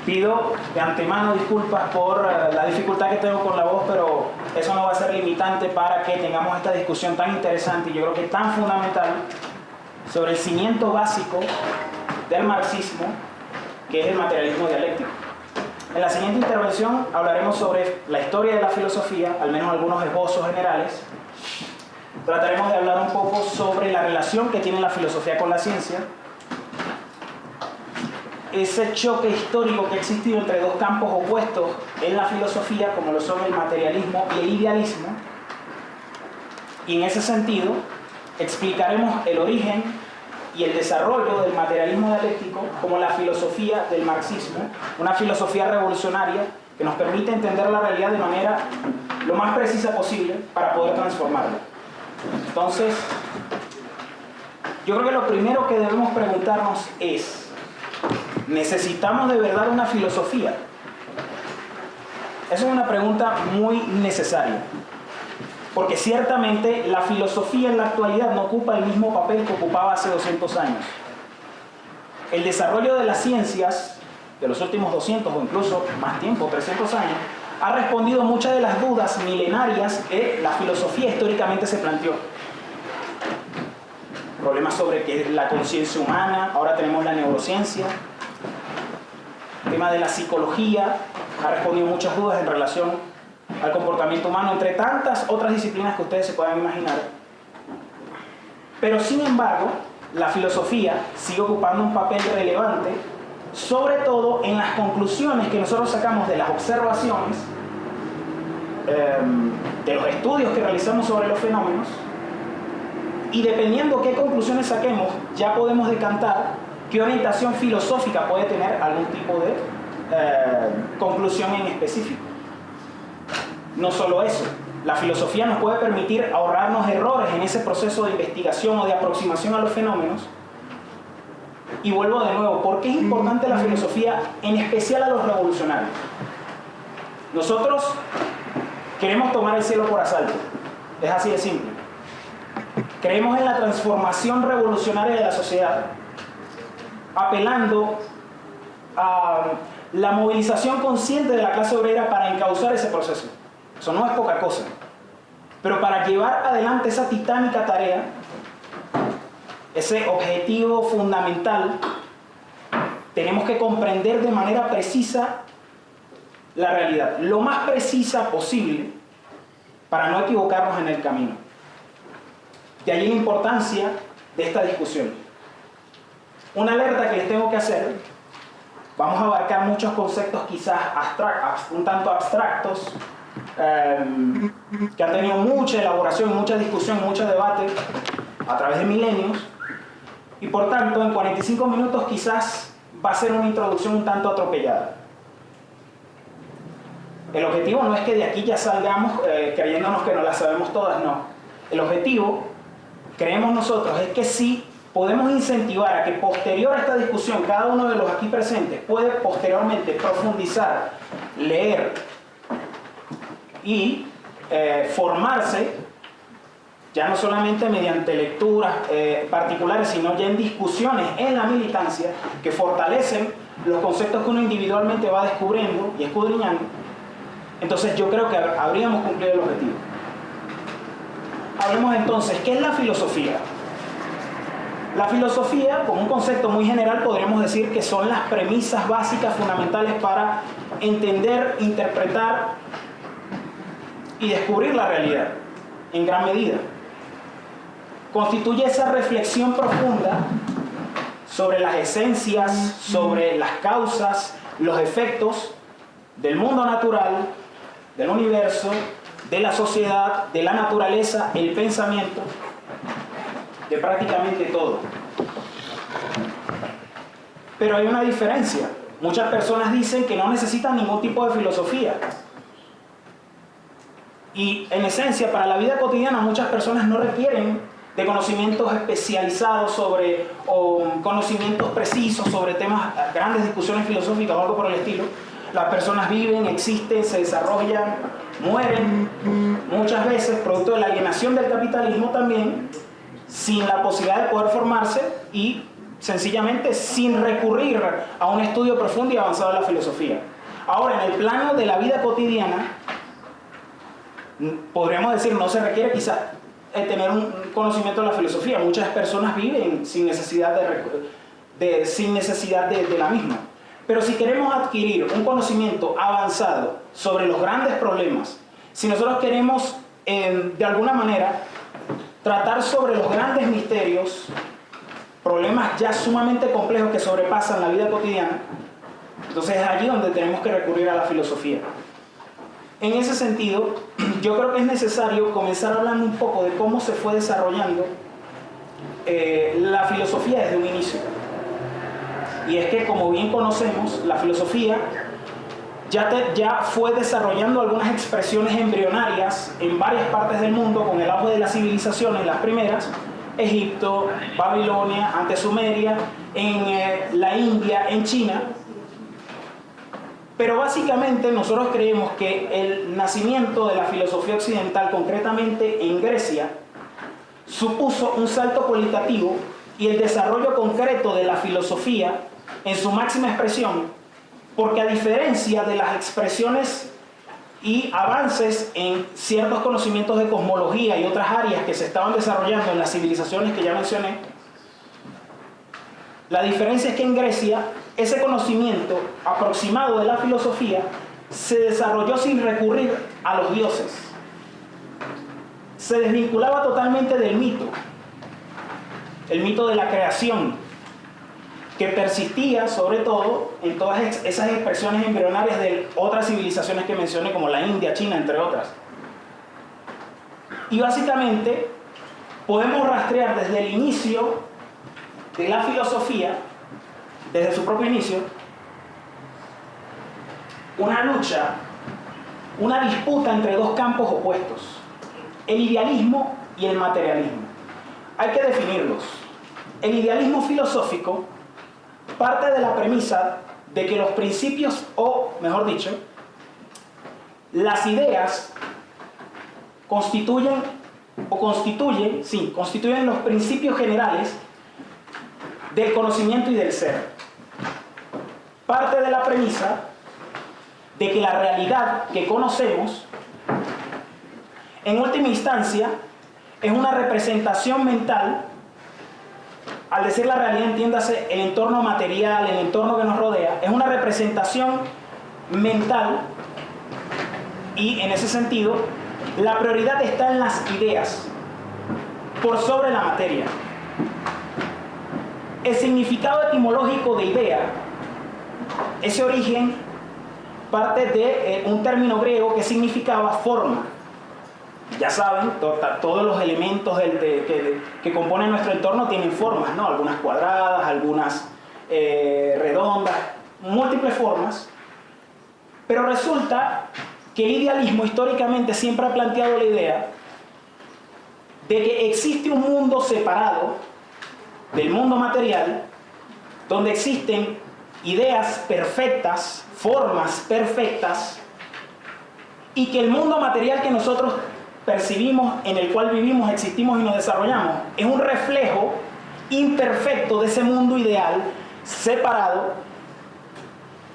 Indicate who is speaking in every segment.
Speaker 1: Pido de antemano disculpas por la dificultad que tengo con la voz, pero eso no va a ser limitante para que tengamos esta discusión tan interesante y yo creo que tan fundamental sobre el cimiento básico del marxismo, que es el materialismo dialéctico. En la siguiente intervención hablaremos sobre la historia de la filosofía, al menos algunos esbozos generales. Trataremos de hablar un poco sobre la relación que tiene la filosofía con la ciencia, ese choque histórico que ha existido entre dos campos opuestos en la filosofía, como lo son el materialismo y el idealismo, y en ese sentido explicaremos el origen y el desarrollo del materialismo dialéctico como la filosofía del marxismo, una filosofía revolucionaria que nos permite entender la realidad de manera lo más precisa posible para poder transformarla. Entonces, yo creo que lo primero que debemos preguntarnos es: ¿necesitamos de verdad una filosofía? Esa es una pregunta muy necesaria, porque ciertamente la filosofía en la actualidad no ocupa el mismo papel que ocupaba hace 200 años. El desarrollo de las ciencias de los últimos 200 o incluso más tiempo, 300 años, ha respondido muchas de las dudas milenarias que la filosofía históricamente se planteó. Problemas sobre qué es la conciencia humana, ahora tenemos la neurociencia. El tema de la psicología ha respondido muchas dudas en relación al comportamiento humano, entre tantas otras disciplinas que ustedes se puedan imaginar. Pero sin embargo, la filosofía sigue ocupando un papel relevante, sobre todo en las conclusiones que nosotros sacamos de las observaciones, de los estudios que realizamos sobre los fenómenos, y dependiendo qué conclusiones saquemos, ya podemos decantar qué orientación filosófica puede tener algún tipo de conclusión en específico. No solo eso, la filosofía nos puede permitir ahorrarnos errores en ese proceso de investigación o de aproximación a los fenómenos. Y vuelvo de nuevo, ¿por qué es importante la filosofía, en especial a los revolucionarios? Nosotros queremos tomar el cielo por asalto, es así de simple. Creemos en la transformación revolucionaria de la sociedad, apelando a la movilización consciente de la clase obrera para encauzar ese proceso. Eso no es poca cosa. Pero para llevar adelante esa titánica tarea, ese objetivo fundamental, tenemos que comprender de manera precisa la realidad, lo más precisa posible, para no equivocarnos en el camino. De allí la importancia de esta discusión. Una alerta que les tengo que hacer: vamos a abarcar muchos conceptos quizás un tanto abstractos, que han tenido mucha elaboración, mucha discusión, mucho debate a través de milenios, y por tanto en 45 minutos quizás va a ser una introducción un tanto atropellada. El objetivo no es que de aquí ya salgamos creyéndonos que no las sabemos todas, no. El objetivo, creemos nosotros, es que sí podemos incentivar a que posterior a esta discusión cada uno de los aquí presentes puede posteriormente profundizar, leer y formarse, ya no solamente mediante lecturas particulares, sino ya en discusiones en la militancia que fortalecen los conceptos que uno individualmente va descubriendo y escudriñando. Entonces yo creo que habríamos cumplido el objetivo. Hablemos entonces, ¿qué es la filosofía? La filosofía, como un concepto muy general, podríamos decir que son las premisas básicas fundamentales para entender, interpretar y descubrir la realidad, en gran medida. Constituye esa reflexión profunda sobre las esencias, sobre las causas, los efectos del mundo natural, del universo, de la sociedad, de la naturaleza, el pensamiento, de prácticamente todo. Pero hay una diferencia. Muchas personas dicen que no necesitan ningún tipo de filosofía. Y en esencia, para la vida cotidiana, muchas personas no requieren de conocimientos especializados sobre, o conocimientos precisos sobre temas, grandes discusiones filosóficas o algo por el estilo. Las personas viven, existen, se desarrollan, mueren, muchas veces producto de la alienación del capitalismo también, sin la posibilidad de poder formarse y sencillamente sin recurrir a un estudio profundo y avanzado de la filosofía. Ahora, en el plano de la vida cotidiana, podríamos decir, no se requiere quizás tener un conocimiento de la filosofía. Muchas personas viven sin necesidad de la misma. Pero si queremos adquirir un conocimiento avanzado sobre los grandes problemas, si nosotros queremos de alguna manera tratar sobre los grandes misterios, problemas ya sumamente complejos que sobrepasan la vida cotidiana, entonces es allí donde tenemos que recurrir a la filosofía. En ese sentido, yo creo que es necesario comenzar hablando un poco de cómo se fue desarrollando la filosofía desde un inicio. Y es que, como bien conocemos, la filosofía ya fue desarrollando algunas expresiones embrionarias en varias partes del mundo con el auge de las civilizaciones, las primeras, Egipto, Babilonia, antes Sumeria, en la India, en China. Pero básicamente nosotros creemos que el nacimiento de la filosofía occidental, concretamente en Grecia, supuso un salto cualitativo y el desarrollo concreto de la filosofía en su máxima expresión, porque a diferencia de las expresiones y avances en ciertos conocimientos de cosmología y otras áreas que se estaban desarrollando en las civilizaciones que ya mencioné, la diferencia es que en Grecia ese conocimiento aproximado de la filosofía se desarrolló sin recurrir a los dioses. Se desvinculaba totalmente del mito, el mito de la creación, que persistía sobre todo en todas esas expresiones embrionarias de otras civilizaciones que mencioné, como la India, China, entre otras. Y básicamente podemos rastrear desde el inicio de la filosofía, desde su propio inicio, una lucha, una disputa entre dos campos opuestos, el idealismo y el materialismo. Hay que definirlos. El idealismo filosófico parte de la premisa de que los principios, o mejor dicho, las ideas constituyen los principios generales del conocimiento y del ser. Parte de la premisa de que la realidad que conocemos, en última instancia, es una representación mental. Al decir la realidad, entiéndase el entorno material, el entorno que nos rodea, es una representación mental y, en ese sentido, la prioridad está en las ideas por sobre la materia. El significado etimológico de idea, ese origen parte de un término griego que significaba forma. Ya saben, todos los elementos que componen nuestro entorno tienen formas, ¿no? Algunas cuadradas, algunas redondas, múltiples formas. Pero resulta que el idealismo históricamente siempre ha planteado la idea de que existe un mundo separado del mundo material, donde existen ideas perfectas, formas perfectas, y que el mundo material que nosotros percibimos, en el cual vivimos, existimos y nos desarrollamos, es un reflejo imperfecto de ese mundo ideal separado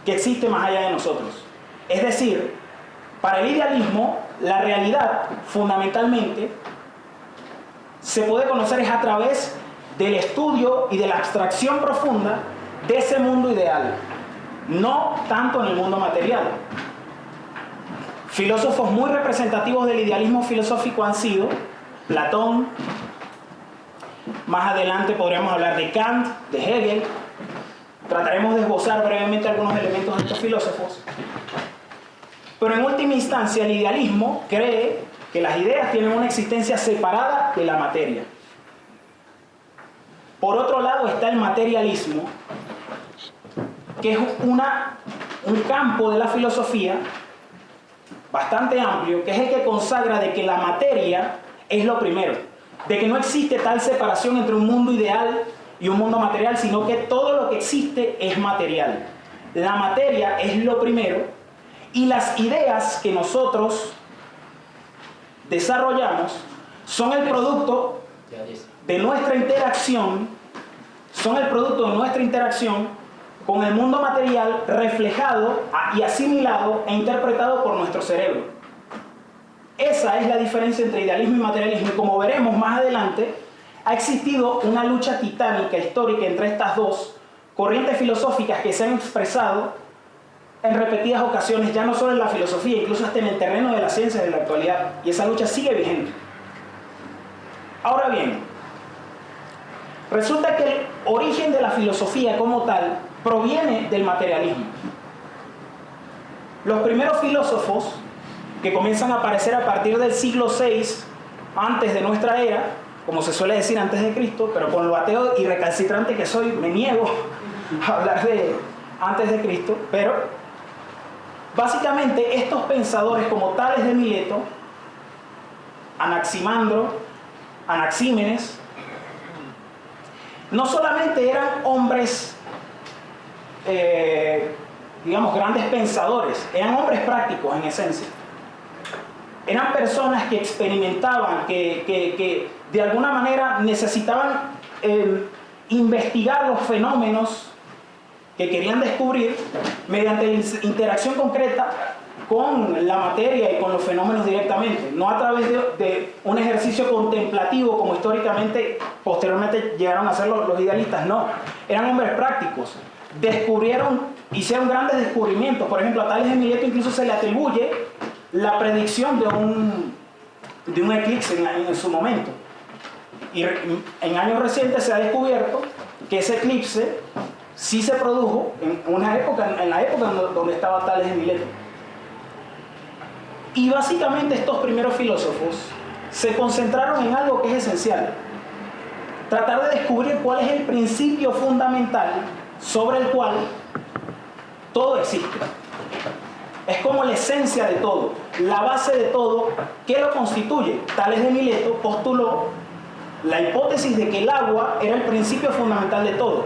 Speaker 1: que existe más allá de nosotros. Es decir, para el idealismo, la realidad fundamentalmente se puede conocer es a través del estudio y de la abstracción profunda de ese mundo ideal, no tanto en el mundo material. Filósofos muy representativos del idealismo filosófico han sido Platón, más adelante podríamos hablar de Kant, de Hegel. Trataremos de esbozar brevemente algunos elementos de estos filósofos. Pero en última instancia, el idealismo cree que las ideas tienen una existencia separada de la materia. Por otro lado está el materialismo, que es un campo de la filosofía bastante amplio, que es el que consagra de que la materia es lo primero, de que no existe tal separación entre un mundo ideal y un mundo material, sino que todo lo que existe es material. La materia es lo primero y las ideas que nosotros desarrollamos son el producto de nuestra interacción son el producto de nuestra interacción con el mundo material reflejado y asimilado e interpretado por nuestro cerebro. Esa es la diferencia entre idealismo y materialismo, y como veremos más adelante, ha existido una lucha titánica histórica entre estas dos corrientes filosóficas que se han expresado en repetidas ocasiones, ya no solo en la filosofía, incluso hasta en el terreno de la ciencia de la actualidad, y esa lucha sigue vigente. Ahora bien, resulta que el origen de la filosofía como tal proviene del materialismo. Los primeros filósofos que comienzan a aparecer a partir del siglo VI antes de nuestra era, como se suele decir antes de Cristo, pero con lo ateo y recalcitrante que soy, me niego a hablar de antes de Cristo, pero básicamente estos pensadores como Tales de Mileto, Anaximandro, Anaxímenes, no solamente eran hombres, digamos, grandes pensadores, eran hombres prácticos en esencia. Eran personas que experimentaban, que de alguna manera necesitaban investigar los fenómenos que querían descubrir mediante interacción concreta con la materia y con los fenómenos directamente, no a través de un ejercicio contemplativo como históricamente, posteriormente llegaron a ser los idealistas. No, eran hombres prácticos, hicieron grandes descubrimientos. Por ejemplo, a Tales de Mileto incluso se le atribuye la predicción de un eclipse en su momento, y en años recientes se ha descubierto que ese eclipse sí se produjo en la época donde estaba Tales de Mileto. Y básicamente estos primeros filósofos se concentraron en algo que es esencial: tratar de descubrir cuál es el principio fundamental sobre el cual todo existe. Es como la esencia de todo, la base de todo. ¿Qué lo constituye? Tales de Mileto postuló la hipótesis de que el agua era el principio fundamental de todo.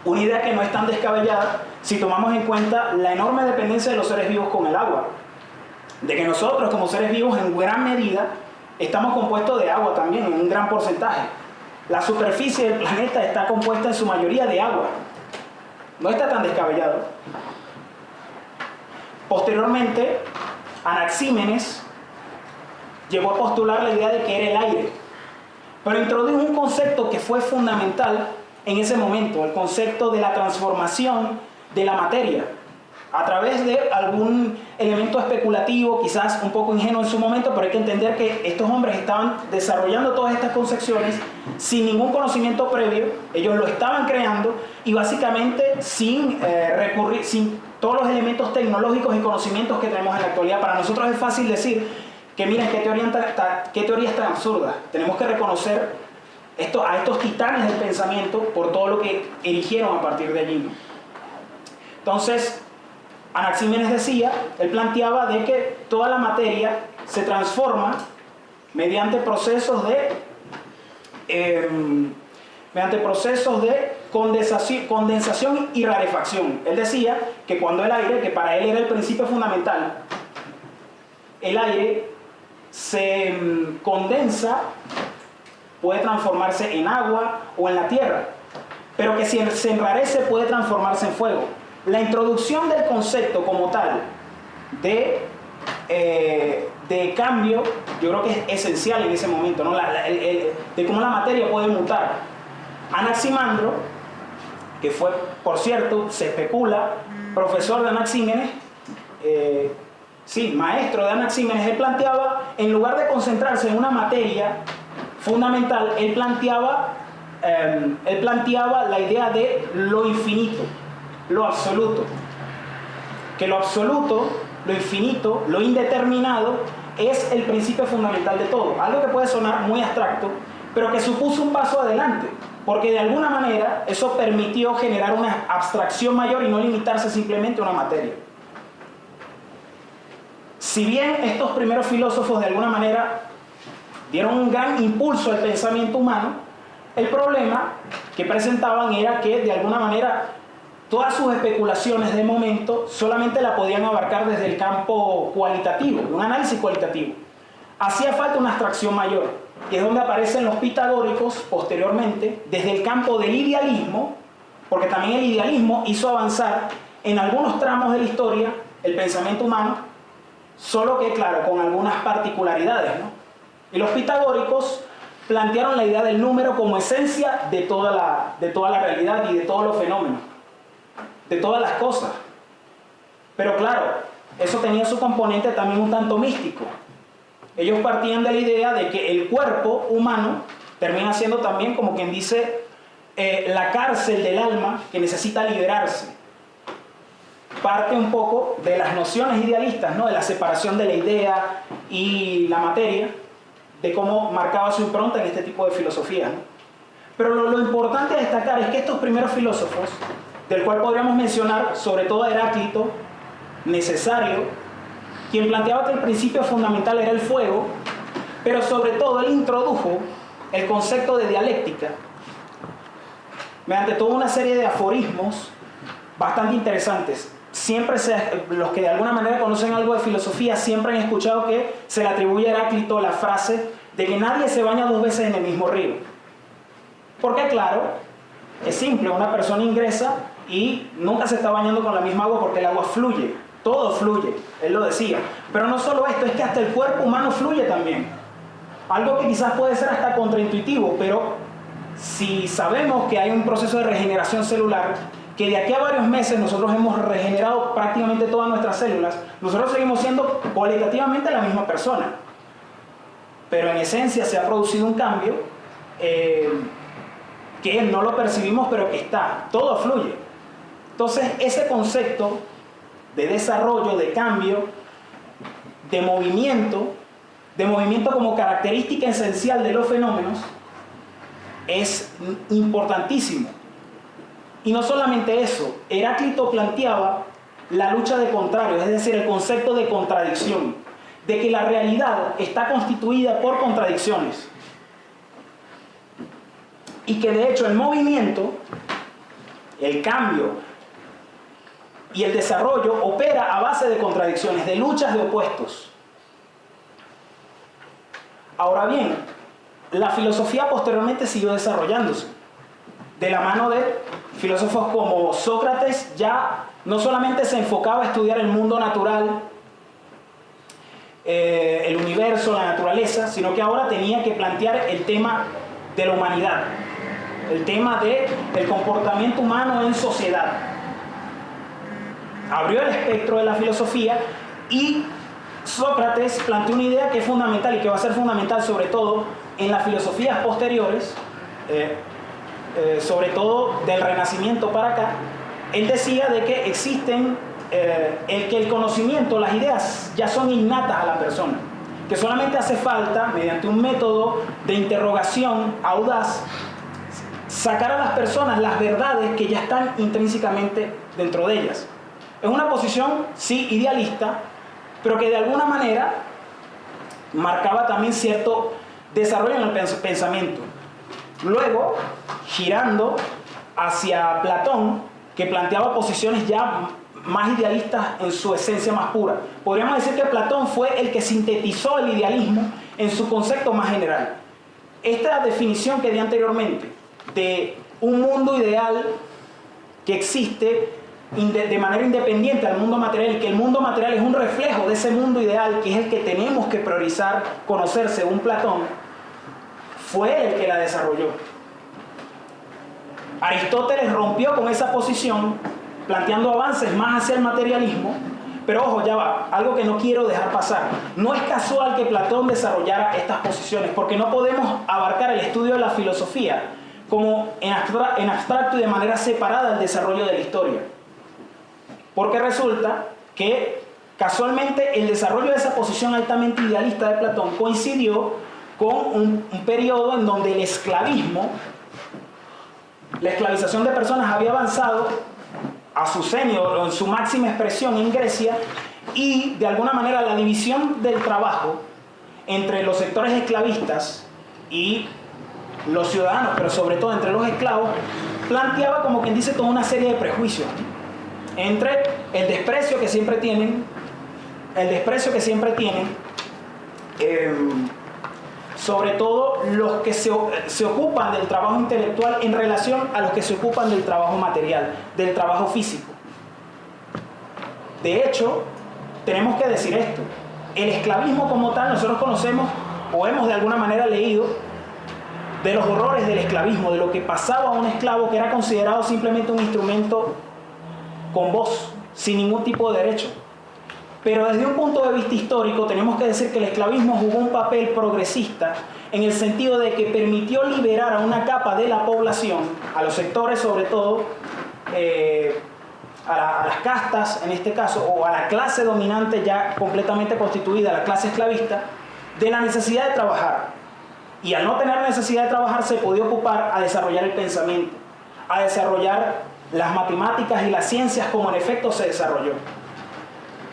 Speaker 1: Una idea que no es tan descabellada si tomamos en cuenta la enorme dependencia de los seres vivos con el agua. De que nosotros como seres vivos en gran medida estamos compuestos de agua también, en un gran porcentaje. La superficie del planeta está compuesta en su mayoría de agua. No está tan descabellado. Posteriormente, Anaxímenes llegó a postular la idea de que era el aire, pero introdujo un concepto que fue fundamental en ese momento, el concepto de la transformación de la materia a través de algún elemento especulativo, quizás un poco ingenuo en su momento, pero hay que entender que estos hombres estaban desarrollando todas estas concepciones sin ningún conocimiento previo. Ellos lo estaban creando y básicamente sin todos los elementos tecnológicos y conocimientos que tenemos en la actualidad. Para nosotros es fácil decir que miren qué teoría es tan absurda. Tenemos que reconocer a estos titanes del pensamiento por todo lo que erigieron a partir de allí. Entonces, Anaxímenes decía, él planteaba de que toda la materia se transforma mediante procesos de condensación y rarefacción. Él decía que cuando el aire, que para él era el principio fundamental, el aire se condensa, puede transformarse en agua o en la tierra, pero que si se enrarece puede transformarse en fuego. La introducción del concepto como tal de cambio, yo creo que es esencial en ese momento, ¿no? De cómo la materia puede mutar. Anaximandro, que fue, por cierto, se especula, profesor de Anaxímenes, maestro de Anaxímenes, él planteaba, en lugar de concentrarse en una materia fundamental, él planteaba la idea de lo infinito, lo absoluto. Que lo absoluto, lo infinito, lo indeterminado es el principio fundamental de todo. Algo que puede sonar muy abstracto, pero que supuso un paso adelante, porque de alguna manera eso permitió generar una abstracción mayor y no limitarse simplemente a una materia. Si bien estos primeros filósofos de alguna manera dieron un gran impulso al pensamiento humano, el problema que presentaban era que de alguna manera todas sus especulaciones de momento solamente la podían abarcar desde el campo cualitativo, un análisis cualitativo. hacía falta una abstracción mayor, que es donde aparecen los pitagóricos posteriormente, desde el campo del idealismo, porque también el idealismo hizo avanzar en algunos tramos de la historia el pensamiento humano, solo que, claro, con algunas particularidades, ¿no? Y los pitagóricos plantearon la idea del número como esencia de toda la realidad y de todos los fenómenos, de todas las cosas. Pero claro, eso tenía su componente también un tanto místico. Ellos partían de la idea de que el cuerpo humano termina siendo también, como quien dice, la cárcel del alma que necesita liberarse. Parte un poco de las nociones idealistas, ¿no? De la separación de la idea y la materia, de cómo marcaba su impronta en este tipo de filosofía, ¿no? Pero lo importante a destacar es que estos primeros filósofos, del cual podríamos mencionar sobre todo a Heráclito, Necesario, quien planteaba que el principio fundamental era el fuego, pero sobre todo él introdujo el concepto de dialéctica mediante toda una serie de aforismos bastante interesantes. Los que de alguna manera conocen algo de filosofía siempre han escuchado que se le atribuye a Heráclito la frase de que nadie se baña dos veces en el mismo río. Porque claro, es simple, una persona ingresa y nunca se está bañando con la misma agua porque el agua fluye, todo fluye, él lo decía. Pero no solo esto, es que hasta el cuerpo humano fluye también. Algo que quizás puede ser hasta contraintuitivo, pero si sabemos que hay un proceso de regeneración celular, que de aquí a varios meses nosotros hemos regenerado prácticamente todas nuestras células, nosotros seguimos siendo cualitativamente la misma persona. Pero en esencia se ha producido un cambio que no lo percibimos, pero que está, todo fluye. Entonces, ese concepto de desarrollo, de cambio, de movimiento como característica esencial de los fenómenos, es importantísimo. Y no solamente eso, Heráclito planteaba la lucha de contrarios, es decir, el concepto de contradicción, de que la realidad está constituida por contradicciones. Y que de hecho el movimiento, el cambio y el desarrollo opera a base de contradicciones, de luchas de opuestos. Ahora bien, la filosofía posteriormente siguió desarrollándose, de la mano de filósofos como Sócrates. Ya no solamente se enfocaba a estudiar el mundo natural, el universo, la naturaleza, sino que ahora tenía que plantear el tema de la humanidad, el tema del comportamiento humano en sociedad. Abrió el espectro de la filosofía y Sócrates planteó una idea que es fundamental y que va a ser fundamental sobre todo en las filosofías posteriores, sobre todo del Renacimiento para acá. Él decía de que existen, que el conocimiento, las ideas ya son innatas a la persona, que solamente hace falta, mediante un método de interrogación audaz, sacar a las personas las verdades que ya están intrínsecamente dentro de ellas. Es una posición, sí, idealista, pero que de alguna manera marcaba también cierto desarrollo en el pensamiento. Luego, girando hacia Platón, que planteaba posiciones ya más idealistas en su esencia más pura. Podríamos decir que Platón fue el que sintetizó el idealismo en su concepto más general. Esta definición que di anteriormente de un mundo ideal que existe de manera independiente al mundo material, y que el mundo material es un reflejo de ese mundo ideal que es el que tenemos que priorizar, conocer según Platón, fue el que la desarrolló. Aristóteles rompió con esa posición, planteando avances más hacia el materialismo, pero ojo, ya va, algo que no quiero dejar pasar. No es casual que Platón desarrollara estas posiciones, porque no podemos abarcar el estudio de la filosofía como en abstracto y de manera separada del desarrollo de la historia. Porque resulta que casualmente el desarrollo de esa posición altamente idealista de Platón coincidió con un periodo en donde el esclavismo, la esclavización de personas había avanzado a su cenit o en su máxima expresión en Grecia, y de alguna manera la división del trabajo entre los sectores esclavistas y los ciudadanos, pero sobre todo entre los esclavos, planteaba, como quien dice, toda una serie de prejuicios el desprecio que siempre tienen sobre todo los que se ocupan del trabajo intelectual en relación a los que se ocupan del trabajo material, del trabajo físico. De hecho, tenemos que decir esto: el esclavismo como tal, nosotros conocemos o hemos de alguna manera leído de los horrores del esclavismo, de lo que pasaba a un esclavo que era considerado simplemente un instrumento con voz, sin ningún tipo de derecho. Pero desde un punto de vista histórico tenemos que decir que el esclavismo jugó un papel progresista en el sentido de que permitió liberar a una capa de la población, a los sectores sobre todo, a las castas en este caso, o a la clase dominante ya completamente constituida, la clase esclavista, de la necesidad de trabajar. Y al no tener necesidad de trabajar se podía ocupar a desarrollar el pensamiento, a desarrollar las matemáticas y las ciencias como en efecto se desarrolló.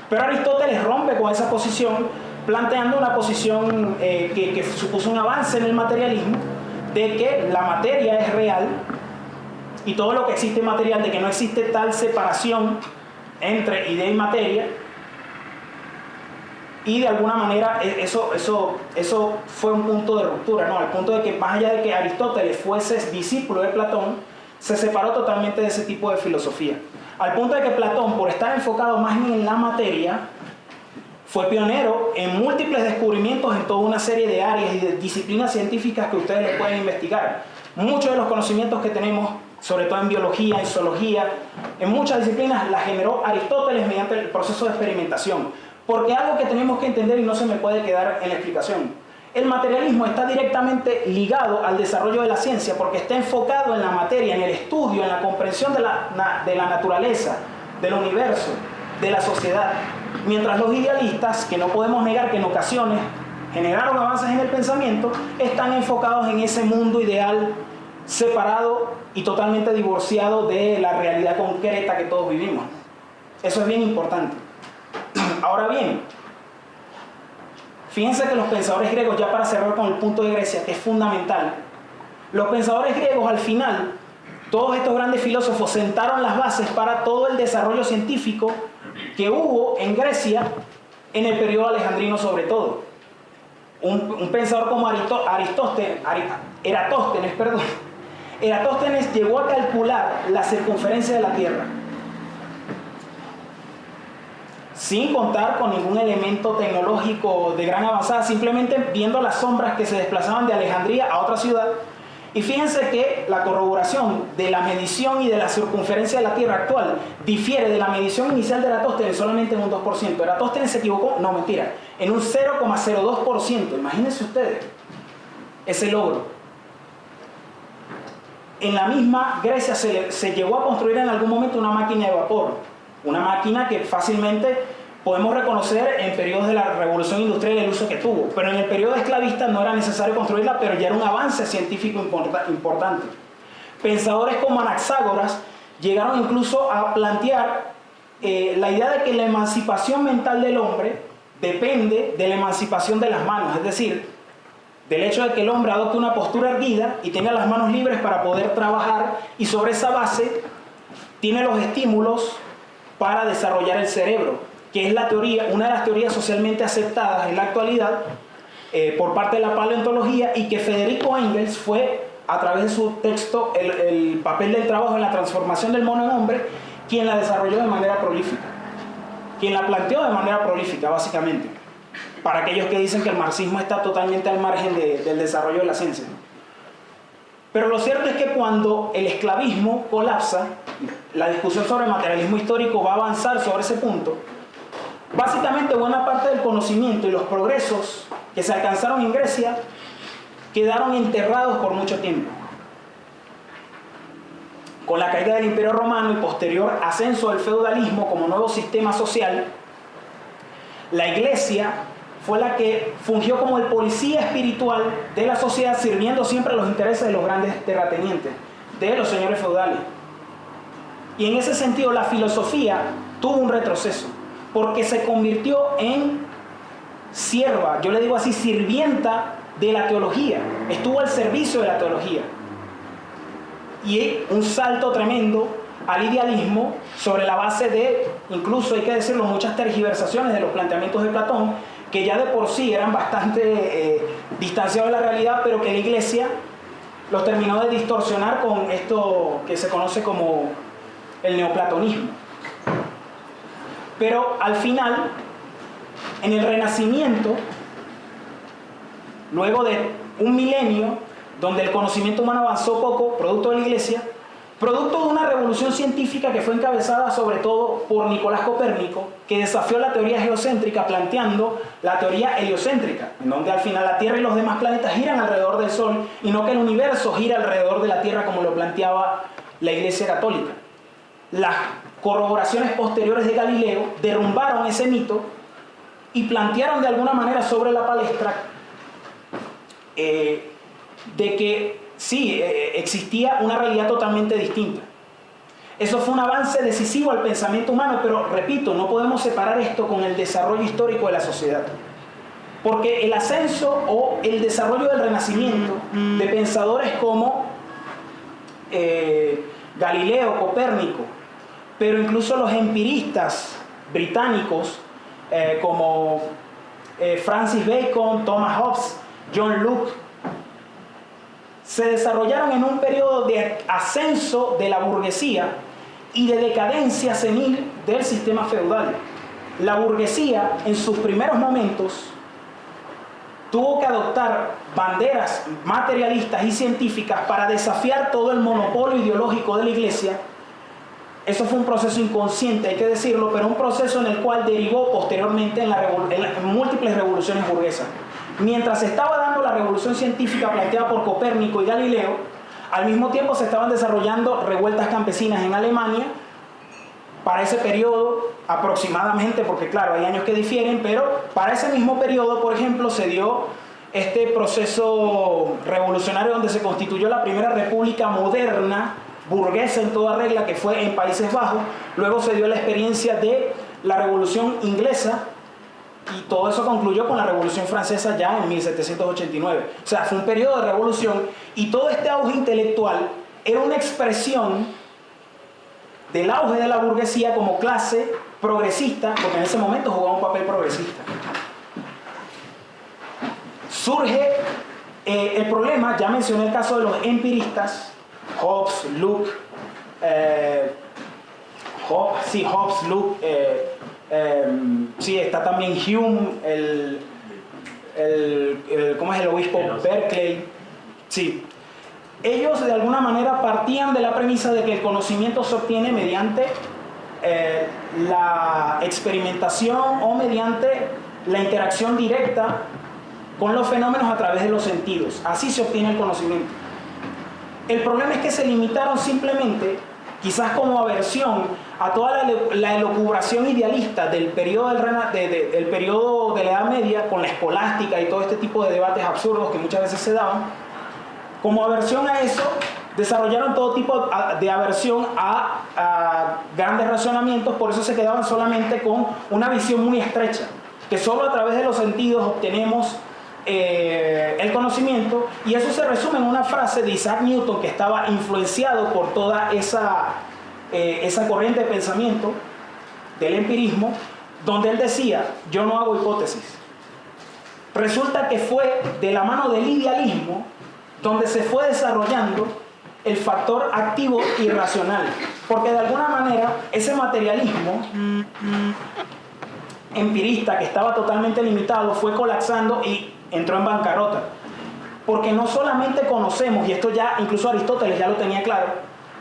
Speaker 1: Pero Aristóteles rompe con esa posición, planteando una posición que supuso un avance en el materialismo, de que la materia es real y todo lo que existe es material, de que no existe tal separación entre idea y materia. Y de alguna manera eso fue un punto de ruptura, ¿no? Al punto de que más allá de que Aristóteles fuese discípulo de Platón, se separó totalmente de ese tipo de filosofía. Al punto de que Platón, por estar enfocado más en la materia, fue pionero en múltiples descubrimientos en toda una serie de áreas y de disciplinas científicas que ustedes le pueden investigar. Muchos de los conocimientos que tenemos, sobre todo en biología, en zoología, en muchas disciplinas, las generó Aristóteles mediante el proceso de experimentación. Porque algo que tenemos que entender y no se me puede quedar en la explicación: el materialismo está directamente ligado al desarrollo de la ciencia porque está enfocado en la materia, en el estudio, en la comprensión de la naturaleza, del universo, de la sociedad. Mientras los idealistas, que no podemos negar que en ocasiones generaron avances en el pensamiento, están enfocados en ese mundo ideal separado y totalmente divorciado de la realidad concreta que todos vivimos. Eso es bien importante. Ahora bien, fíjense que los pensadores griegos, ya para cerrar con el punto de Grecia, que es fundamental, los pensadores griegos al final, todos estos grandes filósofos sentaron las bases para todo el desarrollo científico que hubo en Grecia en el periodo alejandrino sobre todo. Un pensador como Eratóstenes llegó a calcular la circunferencia de la Tierra, sin contar con ningún elemento tecnológico de gran avanzada, simplemente viendo las sombras que se desplazaban de Alejandría a otra ciudad. Y fíjense que la corroboración de la medición y de la circunferencia de la Tierra actual difiere de la medición inicial de Eratóstenes solamente en un 2%. Eratóstenes se equivocó, no, mentira, en un 0,02%. Imagínense ustedes ese logro. En la misma Grecia se llegó a construir en algún momento una máquina de vapor, una máquina que fácilmente podemos reconocer en periodos de la revolución industrial el uso que tuvo, pero en el periodo esclavista no era necesario construirla, pero ya era un avance científico importante. Pensadores como Anaxágoras llegaron incluso a plantear la idea de que la emancipación mental del hombre depende de la emancipación de las manos, es decir, del hecho de que el hombre adopte una postura erguida y tenga las manos libres para poder trabajar, y sobre esa base tiene los estímulos para desarrollar el cerebro, que es la teoría, una de las teorías socialmente aceptadas en la actualidad por parte de la paleontología, y que Federico Engels fue, a través de su texto el papel del trabajo en la transformación del mono en hombre, quien la desarrolló de manera prolífica, quien la planteó de manera prolífica básicamente, para aquellos que dicen que el marxismo está totalmente al margen del desarrollo de la ciencia. Pero lo cierto es que cuando el esclavismo colapsa, la discusión sobre el materialismo histórico va a avanzar sobre ese punto. Básicamente buena parte del conocimiento y los progresos que se alcanzaron en Grecia quedaron enterrados por mucho tiempo. Con la caída del Imperio Romano y posterior ascenso del feudalismo como nuevo sistema social, la Iglesia fue la que fungió como el policía espiritual de la sociedad, sirviendo siempre a los intereses de los grandes terratenientes, de los señores feudales. Y en ese sentido la filosofía tuvo un retroceso, porque se convirtió en sierva, yo le digo así, sirvienta de la teología, estuvo al servicio de la teología. Y un salto tremendo al idealismo sobre la base de, incluso hay que decirlo, muchas tergiversaciones de los planteamientos de Platón, que ya de por sí eran bastante distanciados de la realidad, pero que la Iglesia los terminó de distorsionar con esto que se conoce como el neoplatonismo. Pero al final, en el Renacimiento, luego de un milenio, donde el conocimiento humano avanzó poco, producto de la Iglesia, producto de una revolución científica que fue encabezada sobre todo por Nicolás Copérnico, que desafió la teoría geocéntrica planteando la teoría heliocéntrica, en donde al final la Tierra y los demás planetas giran alrededor del Sol y no que el universo gira alrededor de la Tierra como lo planteaba la Iglesia Católica. Las corroboraciones posteriores de Galileo derrumbaron ese mito y plantearon de alguna manera sobre la palestra de que sí, existía una realidad totalmente distinta. Eso fue un avance decisivo al pensamiento humano, pero repito, no podemos separar esto con el desarrollo histórico de la sociedad. Porque el ascenso o el desarrollo del Renacimiento de pensadores como Galileo, Copérnico, pero incluso los empiristas británicos como Francis Bacon, Thomas Hobbes, John Locke, se desarrollaron en un periodo de ascenso de la burguesía y de decadencia senil del sistema feudal. La burguesía, en sus primeros momentos, tuvo que adoptar banderas materialistas y científicas para desafiar todo el monopolio ideológico de la Iglesia. Eso fue un proceso inconsciente, hay que decirlo, pero un proceso en el cual derivó posteriormente en múltiples revoluciones burguesas. Mientras se estaba dando la revolución científica planteada por Copérnico y Galileo, al mismo tiempo se estaban desarrollando revueltas campesinas en Alemania. Para ese periodo aproximadamente, porque claro, hay años que difieren, pero para ese mismo periodo, por ejemplo, se dio este proceso revolucionario donde se constituyó la primera república moderna, burguesa en toda regla, que fue en Países Bajos. Luego se dio la experiencia de la Revolución Inglesa, y todo eso concluyó con la Revolución Francesa ya en 1789. O sea, fue un periodo de revolución, y todo este auge intelectual era una expresión del auge de la burguesía como clase progresista, porque en ese momento jugaba un papel progresista. Surge el problema, ya mencioné el caso de los empiristas, Hobbes, Locke, sí, está también Hume, ¿cómo es el obispo Berkeley? Sí. Ellos de alguna manera partían de la premisa de que el conocimiento se obtiene mediante la experimentación o mediante la interacción directa con los fenómenos a través de los sentidos. Así se obtiene el conocimiento. El problema es que se limitaron simplemente, quizás como aversión a toda la elucubración idealista del periodo del periodo de la Edad Media, con la escolástica y todo este tipo de debates absurdos que muchas veces se daban. Como aversión a eso, desarrollaron todo tipo de aversión a grandes razonamientos. Por eso se quedaban solamente con una visión muy estrecha, que solo a través de los sentidos obtenemos el conocimiento. Y eso se resume en una frase de Isaac Newton, que estaba influenciado por toda esa corriente de pensamiento del empirismo, donde él decía: yo no hago hipótesis. Resulta que fue de la mano del idealismo donde se fue desarrollando el factor activo irracional, porque de alguna manera ese materialismo empirista, que estaba totalmente limitado, fue colapsando y entró en bancarrota, porque no solamente conocemos, y esto ya incluso Aristóteles ya lo tenía claro,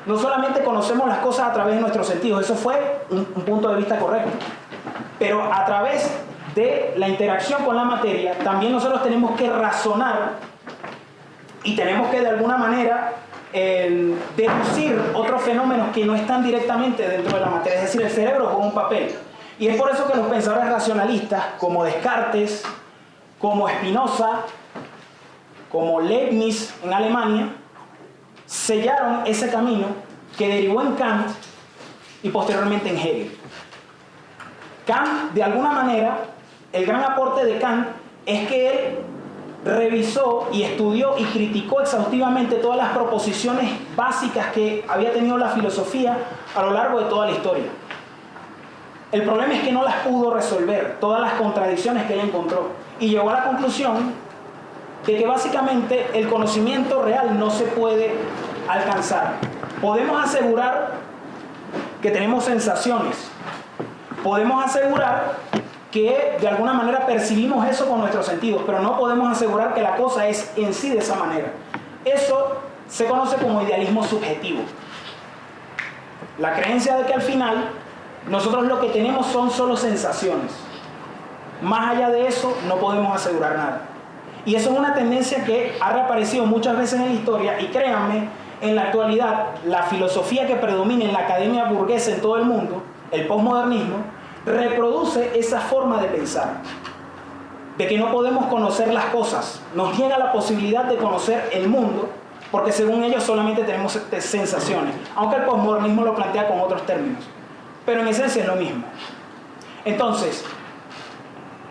Speaker 1: no solamente conocemos las cosas a través de nuestros sentidos, eso fue un punto de vista correcto, pero a través de la interacción con la materia también nosotros tenemos que razonar y tenemos que de alguna manera deducir otros fenómenos que no están directamente dentro de la materia, es decir, el cerebro juega un papel. Y es por eso que los pensadores racionalistas como Descartes, como Spinoza, como Leibniz en Alemania, sellaron ese camino que derivó en Kant y posteriormente en Hegel. Kant, de alguna manera, el gran aporte de Kant es que él revisó y estudió y criticó exhaustivamente todas las proposiciones básicas que había tenido la filosofía a lo largo de toda la historia. El problema es que no las pudo resolver, todas las contradicciones que él encontró. Y llegó a la conclusión de que básicamente el conocimiento real no se puede alcanzar. Podemos asegurar que tenemos sensaciones. Podemos asegurar que de alguna manera percibimos eso con nuestros sentidos, pero no podemos asegurar que la cosa es en sí de esa manera. Eso se conoce como idealismo subjetivo. La creencia de que al final nosotros lo que tenemos son solo sensaciones. Más allá de eso no podemos asegurar nada. Y eso es una tendencia que ha reaparecido muchas veces en la historia, y créanme, en la actualidad la filosofía que predomina en la academia burguesa en todo el mundo, el posmodernismo, reproduce esa forma de pensar, de que no podemos conocer las cosas, nos niega la posibilidad de conocer el mundo, porque según ellos solamente tenemos sensaciones, aunque el posmodernismo lo plantea con otros términos, pero en esencia es lo mismo. Entonces,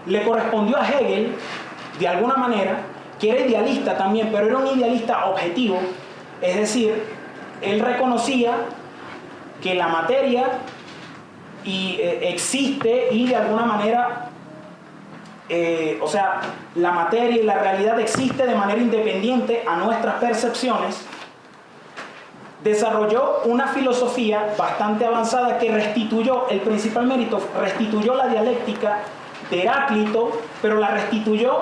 Speaker 1: le correspondió a Hegel, de alguna manera, que era idealista también, pero era un idealista objetivo, es decir, él reconocía que la materia existe y de alguna manera, la materia y la realidad existe de manera independiente a nuestras percepciones. Desarrolló una filosofía bastante avanzada que restituyó, el principal mérito, restituyó la dialéctica de Heráclito, pero la restituyó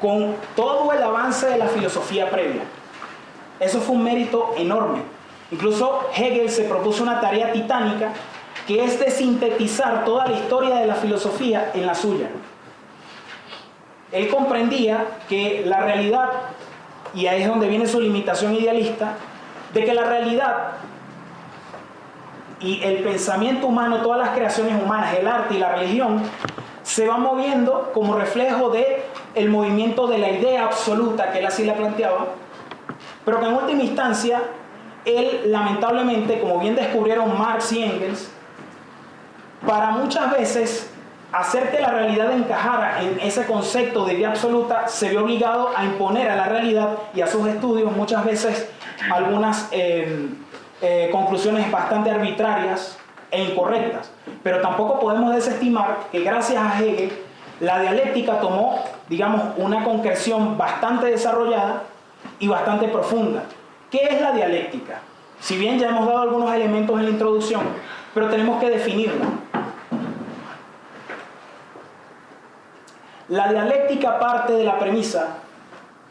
Speaker 1: con todo el avance de la filosofía previa. Eso fue un mérito enorme. Incluso Hegel se propuso una tarea titánica, que es de sintetizar toda la historia de la filosofía en la suya. Él comprendía que la realidad, y ahí es donde viene su limitación idealista, de que la realidad y el pensamiento humano, todas las creaciones humanas, el arte y la religión, se van moviendo como reflejo del movimiento de la idea absoluta, que él así la planteaba, pero que en última instancia, él lamentablemente, como bien descubrieron Marx y Engels, para muchas veces hacer que la realidad encajara en ese concepto de idea absoluta, se vio obligado a imponer a la realidad y a sus estudios muchas veces algunas conclusiones bastante arbitrarias e incorrectas. Pero tampoco podemos desestimar que gracias a Hegel la dialéctica tomó, digamos, una concreción bastante desarrollada y bastante profunda. ¿Qué es la dialéctica? Si bien ya hemos dado algunos elementos en la introducción, pero tenemos que definirla. La dialéctica parte de la premisa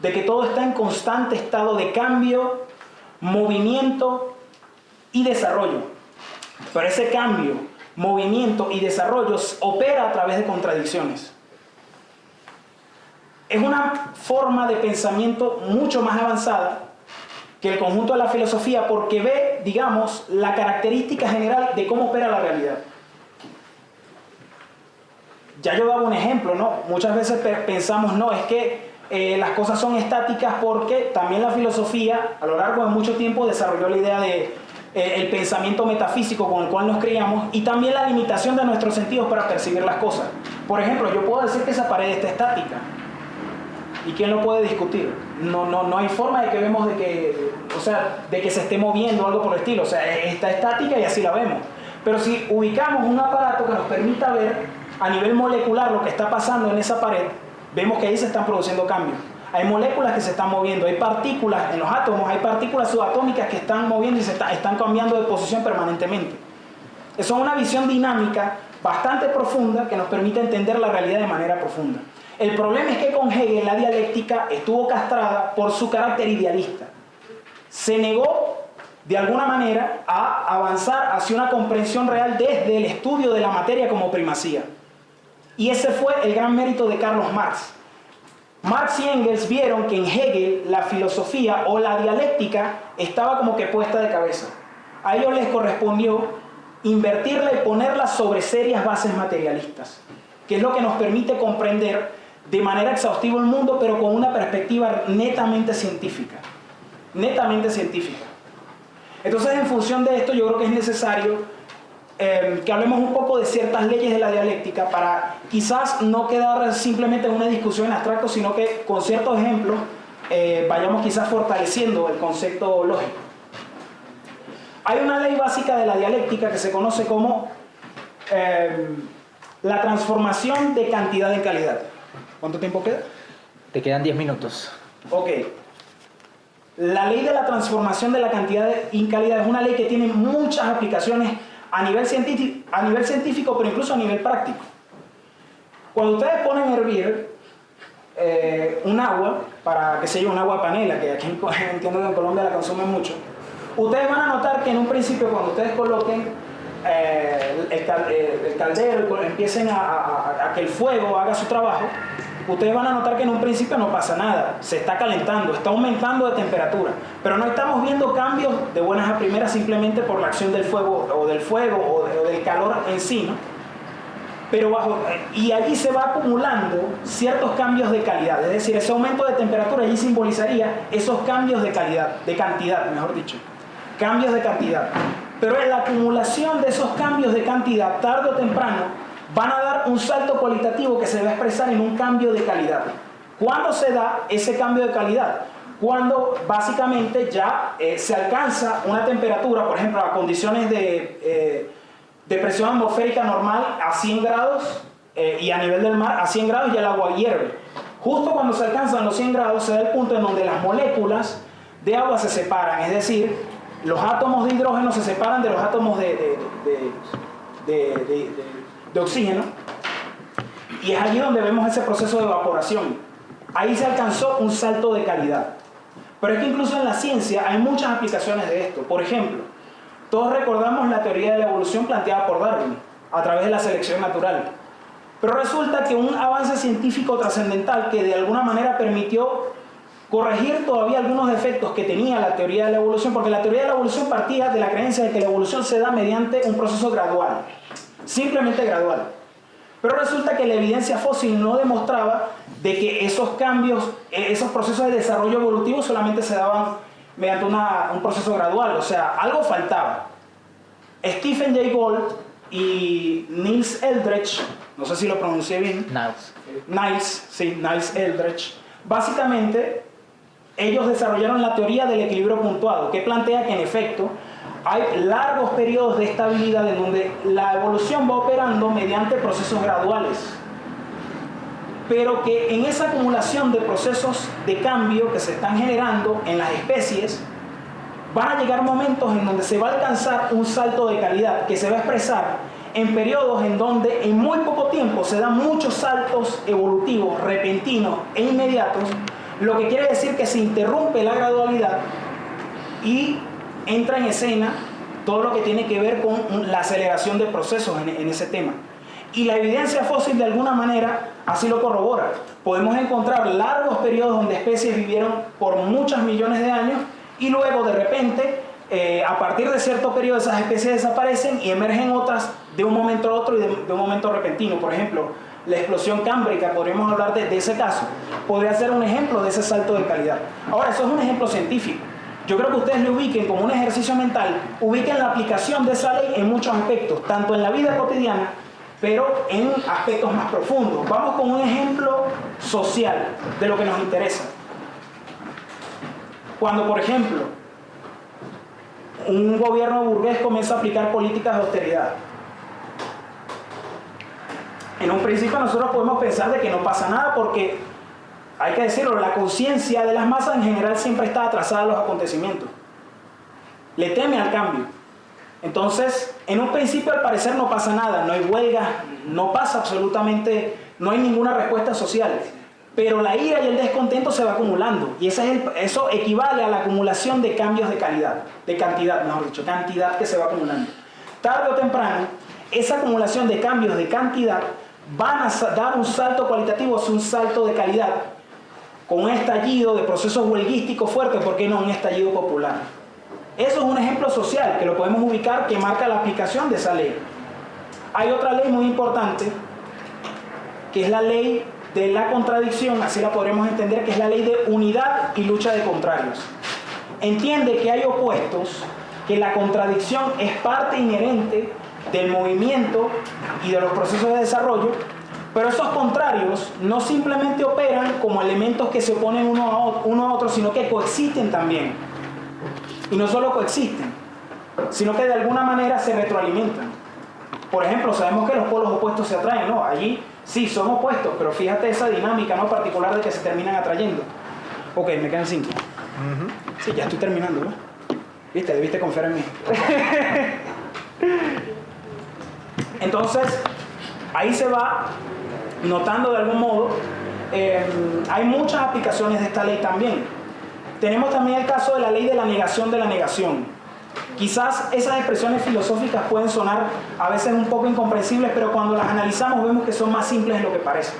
Speaker 1: de que todo está en constante estado de cambio, movimiento y desarrollo. Pero ese cambio, movimiento y desarrollo opera a través de contradicciones. Es una forma de pensamiento mucho más avanzada que el conjunto de la filosofía, porque ve, digamos, la característica general de cómo opera la realidad. Ya yo daba un ejemplo, ¿no? Muchas veces pensamos, no, es que las cosas son estáticas, porque también la filosofía a lo largo de mucho tiempo desarrolló la idea de el pensamiento metafísico con el cual nos criamos, y también la limitación de nuestros sentidos para percibir las cosas. Por ejemplo, yo puedo decir que esa pared está estática, ¿y quién lo puede discutir? No hay forma de que vemos de que se esté moviendo o algo por el estilo. O sea, está estática y así la vemos. Pero si ubicamos un aparato que nos permita ver a nivel molecular lo que está pasando en esa pared, vemos que ahí se están produciendo cambios. Hay moléculas que se están moviendo, hay partículas en los átomos, hay partículas subatómicas que están moviendo y están cambiando de posición permanentemente. Eso es una visión dinámica bastante profunda que nos permite entender la realidad de manera profunda. El problema es que con Hegel la dialéctica estuvo castrada por su carácter idealista. Se negó de alguna manera a avanzar hacia una comprensión real desde el estudio de la materia como primacía. Y ese fue el gran mérito de Carlos Marx. Marx y Engels vieron que en Hegel la filosofía o la dialéctica estaba como que puesta de cabeza. A ellos les correspondió invertirla y ponerla sobre serias bases materialistas, que es lo que nos permite comprender de manera exhaustiva el mundo, pero con una perspectiva netamente científica. Netamente científica. Entonces, en función de esto, yo creo que es necesario que hablemos un poco de ciertas leyes de la dialéctica, para quizás no quedar simplemente en una discusión en abstracto, sino que con ciertos ejemplos vayamos quizás fortaleciendo el concepto lógico. Hay una ley básica de la dialéctica que se conoce como la transformación de cantidad en calidad. ¿Cuánto tiempo queda?
Speaker 2: Te quedan 10 minutos.
Speaker 1: Ok. La ley de la transformación de la cantidad en calidad es una ley que tiene muchas aplicaciones a nivel científico, pero incluso a nivel práctico. Cuando ustedes ponen a hervir un agua, para, qué sé yo, un agua panela, que aquí entiendo que en Colombia la consumen mucho, ustedes van a notar que en un principio, cuando ustedes coloquen el caldero, empiecen a que el fuego haga su trabajo, ustedes van a notar que en un principio no pasa nada, se está calentando, está aumentando de temperatura, pero no estamos viendo cambios de buenas a primeras simplemente por la acción del fuego o del calor en sí, ¿no? Pero y allí se va acumulando ciertos cambios de calidad, es decir, ese aumento de temperatura allí simbolizaría esos cambios de calidad, de cantidad, mejor dicho, cambios de cantidad. Pero en la acumulación de esos cambios de cantidad, tarde o temprano, van a dar un salto cualitativo que se va a expresar en un cambio de calidad. ¿Cuándo se da ese cambio de calidad? Cuando básicamente ya se alcanza una temperatura, por ejemplo, a condiciones de presión atmosférica normal a 100 grados y a nivel del mar a 100 grados ya el agua hierve. Justo cuando se alcanzan los 100 grados se da el punto en donde las moléculas de agua se separan, es decir, los átomos de hidrógeno se separan de los átomos de oxígeno, y es allí donde vemos ese proceso de evaporación. Ahí se alcanzó un salto de calidad. Pero es que incluso en la ciencia hay muchas aplicaciones de esto. Por ejemplo, todos recordamos la teoría de la evolución planteada por Darwin a través de la selección natural. Pero resulta que un avance científico trascendental que de alguna manera permitió corregir todavía algunos defectos que tenía la teoría de la evolución, porque la teoría de la evolución partía de la creencia de que la evolución se da mediante un proceso gradual, simplemente gradual. Pero resulta que la evidencia fósil no demostraba de que esos cambios, esos procesos de desarrollo evolutivo solamente se daban mediante un proceso gradual, o sea, algo faltaba. Stephen Jay Gould y Niels Eldredge, no sé si lo pronuncié bien, Niels Eldredge, básicamente ellos desarrollaron la teoría del equilibrio puntuado, que plantea que en efecto hay largos periodos de estabilidad en donde la evolución va operando mediante procesos graduales, pero que en esa acumulación de procesos de cambio que se están generando en las especies van a llegar momentos en donde se va a alcanzar un salto de calidad que se va a expresar en periodos en donde en muy poco tiempo se dan muchos saltos evolutivos repentinos e inmediatos, lo que quiere decir que se interrumpe la gradualidad y entra en escena todo lo que tiene que ver con la aceleración de procesos en ese tema. Y la evidencia fósil de alguna manera así lo corrobora. Podemos encontrar largos periodos donde especies vivieron por muchos millones de años y luego de repente, a partir de cierto periodo, esas especies desaparecen y emergen otras de un momento a otro y de un momento repentino. Por ejemplo, la explosión cámbrica, podríamos hablar de ese caso. Podría ser un ejemplo de ese salto de calidad. Ahora, eso es un ejemplo científico. Yo creo que ustedes lo ubiquen como un ejercicio mental, ubiquen la aplicación de esa ley en muchos aspectos, tanto en la vida cotidiana, pero en aspectos más profundos. Vamos con un ejemplo social de lo que nos interesa. Cuando, por ejemplo, un gobierno burgués comienza a aplicar políticas de austeridad, en un principio nosotros podemos pensar de que no pasa nada porque, hay que decirlo, la conciencia de las masas en general siempre está atrasada a los acontecimientos. Le teme al cambio. Entonces, en un principio al parecer no pasa nada, no hay huelga, no pasa absolutamente, no hay ninguna respuesta social. Pero la ira y el descontento se va acumulando y eso equivale a la acumulación de cambios de calidad, de cantidad, mejor dicho, cantidad que se va acumulando. Tarde o temprano, esa acumulación de cambios de cantidad van a dar un salto cualitativo, es un salto de calidad, con un estallido de procesos huelguísticos fuertes, ¿por qué no un estallido popular? Eso es un ejemplo social que lo podemos ubicar, que marca la aplicación de esa ley. Hay otra ley muy importante, que es la ley de la contradicción, así la podremos entender, que es la ley de unidad y lucha de contrarios. Entiende que hay opuestos, que la contradicción es parte inherente del movimiento y de los procesos de desarrollo, pero esos contrarios no simplemente operan como elementos que se oponen uno a otro, sino que coexisten también. Y no solo coexisten, sino que de alguna manera se retroalimentan. Por ejemplo, sabemos que los polos opuestos se atraen, ¿no? Allí sí, son opuestos, pero fíjate esa dinámica, ¿no?, particular de que se terminan atrayendo. Ok, me quedan 5. Sí, ya estoy terminando, ¿no? ¿Viste? Debiste confiar en mí. Entonces, ahí se va notando de algún modo, hay muchas aplicaciones de esta ley también. Tenemos también el caso de la ley de la negación de la negación. Quizás esas expresiones filosóficas pueden sonar a veces un poco incomprensibles, pero cuando las analizamos vemos que son más simples de lo que parece.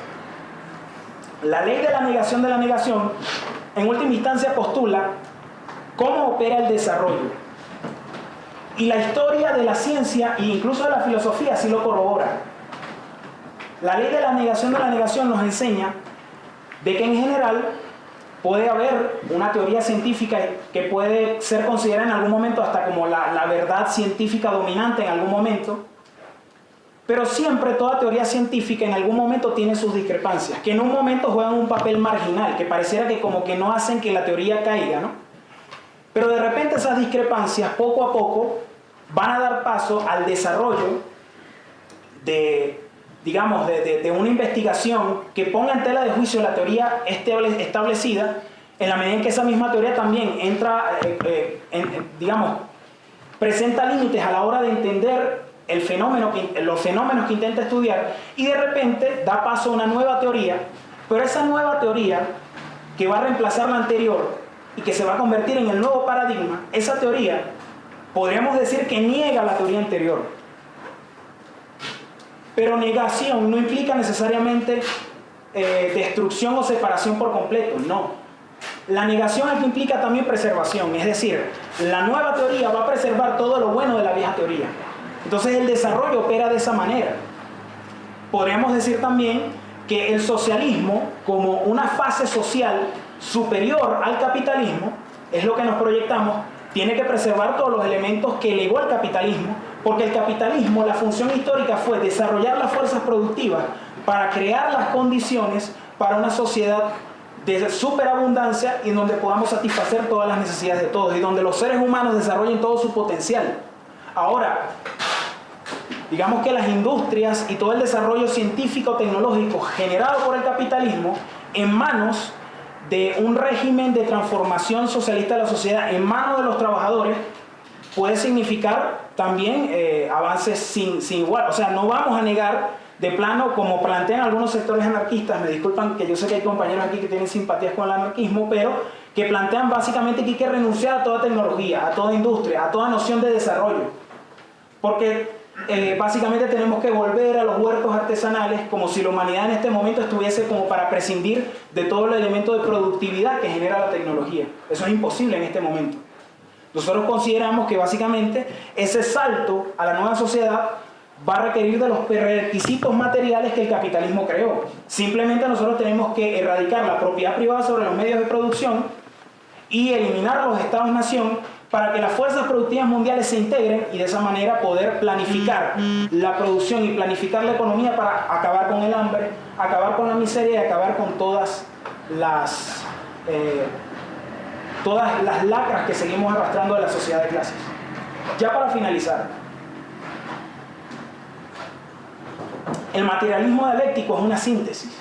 Speaker 1: La ley de la negación, en última instancia, postula cómo opera el desarrollo. Y la historia de la ciencia e incluso de la filosofía sí lo corrobora. La ley de la negación nos enseña de que en general puede haber una teoría científica que puede ser considerada en algún momento hasta como la verdad científica dominante en algún momento, pero siempre toda teoría científica en algún momento tiene sus discrepancias, que en un momento juegan un papel marginal, que pareciera que como que no hacen que la teoría caiga, ¿no? Pero de repente esas discrepancias poco a poco van a dar paso al desarrollo de, digamos, de una investigación que ponga en tela de juicio la teoría establecida, en la medida en que esa misma teoría también entra, digamos, presenta límites a la hora de entender los fenómenos que intenta estudiar, y de repente da paso a una nueva teoría, pero esa nueva teoría que va a reemplazar la anterior y que se va a convertir en el nuevo paradigma, esa teoría podríamos decir que niega la teoría anterior. Pero negación no implica necesariamente destrucción o separación por completo, no. La negación es que implica también preservación, es decir, la nueva teoría va a preservar todo lo bueno de la vieja teoría. Entonces el desarrollo opera de esa manera. Podríamos decir también que el socialismo, como una fase social superior al capitalismo, es lo que nos proyectamos, tiene que preservar todos los elementos que legó el capitalismo, porque el capitalismo, la función histórica fue desarrollar las fuerzas productivas para crear las condiciones para una sociedad de superabundancia y en donde podamos satisfacer todas las necesidades de todos y donde los seres humanos desarrollen todo su potencial. Ahora, digamos que las industrias y todo el desarrollo científico-tecnológico generado por el capitalismo en manos de un régimen de transformación socialista de la sociedad, en manos de los trabajadores, puede significar también avances sin igual. O sea, no vamos a negar de plano, como plantean algunos sectores anarquistas, me disculpan que yo sé que hay compañeros aquí que tienen simpatías con el anarquismo, pero que plantean básicamente que hay que renunciar a toda tecnología, a toda industria, a toda noción de desarrollo. Porque básicamente tenemos que volver a los huertos artesanales, como si la humanidad en este momento estuviese como para prescindir de todo el elemento de productividad que genera la tecnología. Eso es imposible en este momento. Nosotros consideramos que básicamente ese salto a la nueva sociedad va a requerir de los requisitos materiales que el capitalismo creó. Simplemente nosotros tenemos que erradicar la propiedad privada sobre los medios de producción y eliminar los estados-nación para que las fuerzas productivas mundiales se integren y de esa manera poder planificar la producción y planificar la economía para acabar con el hambre, acabar con la miseria y acabar con todas las lacras que seguimos arrastrando de la sociedad de clases. Ya para finalizar, el materialismo dialéctico es una síntesis.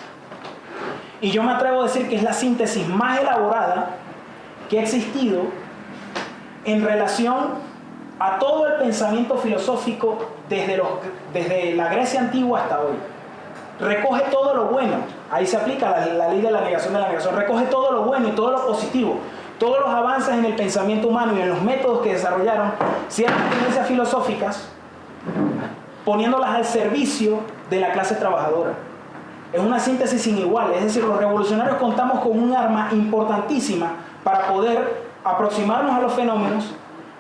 Speaker 1: Y yo me atrevo a decir que es la síntesis más elaborada que ha existido en relación a todo el pensamiento filosófico desde la Grecia antigua hasta hoy. Recoge todo lo bueno, ahí se aplica la ley de la negación, recoge todo lo bueno y todo lo positivo, todos los avances en el pensamiento humano y en los métodos que desarrollaron ciertas tendencias filosóficas, poniéndolas al servicio de la clase trabajadora. Es una síntesis sin igual, es decir, los revolucionarios contamos con un arma importantísima para poder aproximarnos a los fenómenos,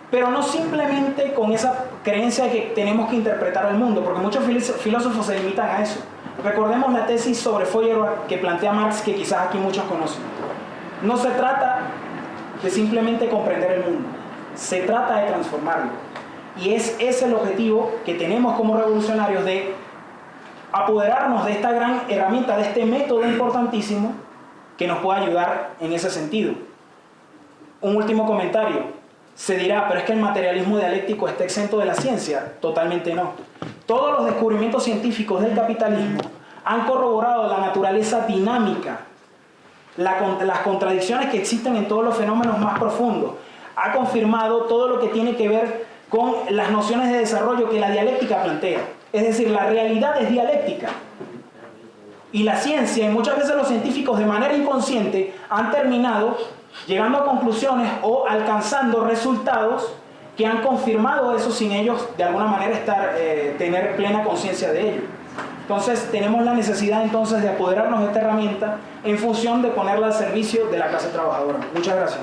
Speaker 1: pero no simplemente con esa creencia de que tenemos que interpretar el mundo, porque muchos filósofos se limitan a eso. Recordemos la tesis sobre Feuerbach que plantea Marx, que quizás aquí muchos conocen. No se trata de simplemente comprender el mundo, se trata de transformarlo. Y es ese el objetivo que tenemos como revolucionarios, de apoderarnos de esta gran herramienta, de este método importantísimo que nos puede ayudar en ese sentido. Un último comentario. Se dirá, pero es que el materialismo dialéctico está exento de la ciencia. Totalmente no. Todos los descubrimientos científicos del capitalismo han corroborado la naturaleza dinámica, las contradicciones que existen en todos los fenómenos más profundos. Ha confirmado todo lo que tiene que ver con las nociones de desarrollo que la dialéctica plantea. Es decir, la realidad es dialéctica. Y la ciencia, y muchas veces los científicos de manera inconsciente, han terminado llegando a conclusiones o alcanzando resultados que han confirmado eso sin ellos de alguna manera tener plena conciencia de ello. Entonces tenemos la necesidad entonces de apoderarnos de esta herramienta en función de ponerla al servicio de la clase trabajadora. Muchas gracias.